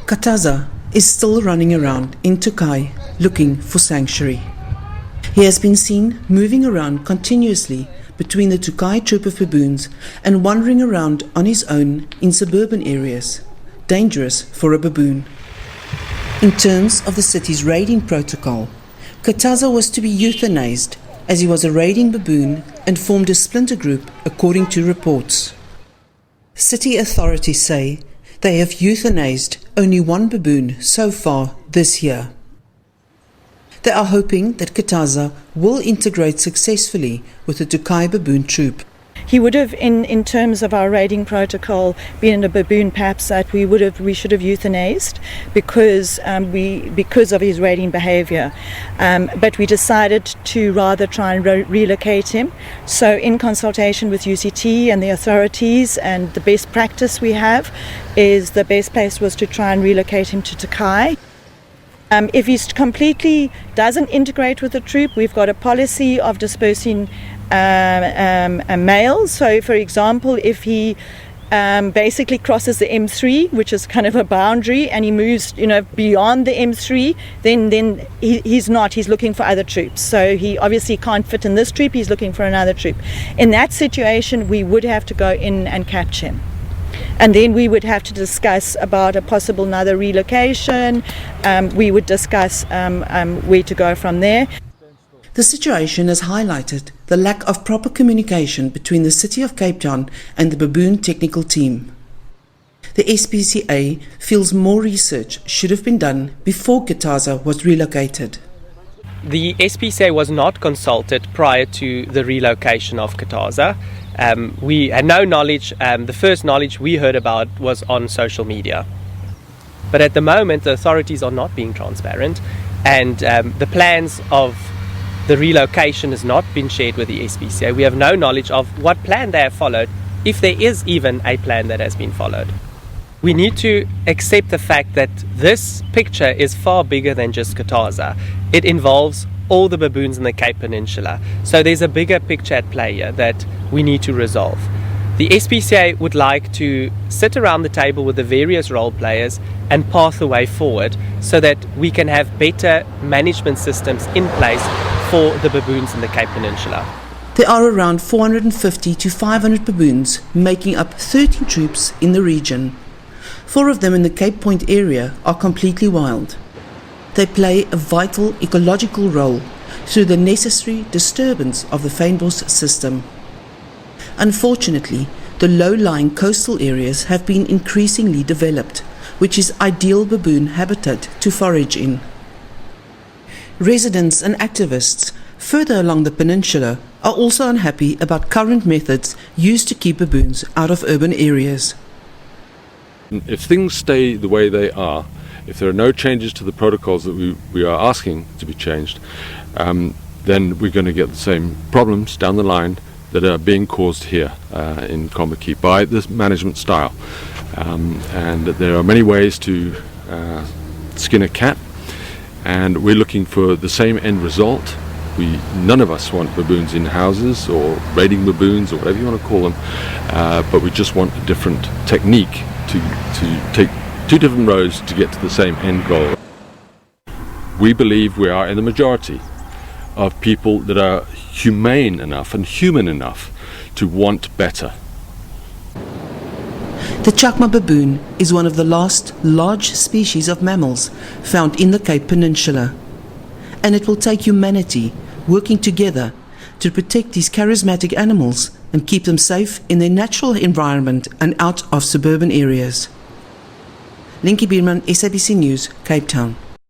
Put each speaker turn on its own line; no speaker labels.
Kataza is still running around in Tokai looking for sanctuary. He has been seen moving around continuously between the Tokai troop of baboons and wandering around on his own in suburban areas, dangerous for a baboon. In terms of the city's raiding protocol, Kataza was to be euthanized as he was a raiding baboon and formed a splinter group according to reports. City authorities say they have euthanized only one baboon so far this year. They are hoping that Kataza will integrate successfully with the Tokai baboon troop.
He would have, in terms of our raiding protocol, been a baboon perhaps that we should have euthanized because of his raiding behaviour. But we decided to rather try and relocate him. So in consultation with UCT and the authorities, and the best practice we have is the best place was to try and relocate him to Tokai. If he completely doesn't integrate with the troop, we've got a policy of dispersing males. So, for example, if he basically crosses the M3, which is kind of a boundary, and he moves, beyond the M3, then he's looking for other troops. So he obviously can't fit in this troop. He's looking for another troop. In that situation, we would have to go in and capture him. And then we would have to discuss about a possible another relocation. We would discuss where to go from there.
The situation has highlighted the lack of proper communication between the City of Cape Town and the baboon technical team. The SPCA feels more research should have been done before Kataza was relocated.
The SPCA was not consulted prior to the relocation of Kataza. We had no knowledge. The first knowledge we heard about was on social media. But at the moment, the authorities are not being transparent, and the plans of the relocation has not been shared with the SPCA. We have no knowledge of what plan they have followed, if there is even a plan that has been followed. We need to accept the fact that this picture is far bigger than just Kataza. It involves all the baboons in the Cape Peninsula. So there's a bigger picture at play here that we need to resolve. The SPCA would like to sit around the table with the various role players and path the way forward so that we can have better management systems in place for the baboons in the Cape Peninsula.
There are around 450 to 500 baboons making up 13 troops in the region. 4 of them in the Cape Point area are completely wild. They play a vital ecological role through the necessary disturbance of the fynbos system. Unfortunately, the low-lying coastal areas have been increasingly developed, which is ideal baboon habitat to forage in. Residents and activists further along the peninsula are also unhappy about current methods used to keep baboons out of urban areas.
If things stay the way they are, if there are no changes to the protocols that we are asking to be changed, then we're going to get the same problems down the line that are being caused here in Kommetjie by this management style. And there are many ways to skin a cat, and we're looking for the same end result. None of us want baboons in houses or raiding baboons or whatever you want to call them, but we just want a different technique to take 2 different roads to get to the same end goal. We believe we are in the majority of people that are humane enough and human enough to want better.
The Chakma baboon is one of the last large species of mammals found in the Cape Peninsula, and it will take humanity working together to protect these charismatic animals and keep them safe in their natural environment and out of suburban areas. Linky Bierman, SABC News, Cape Town.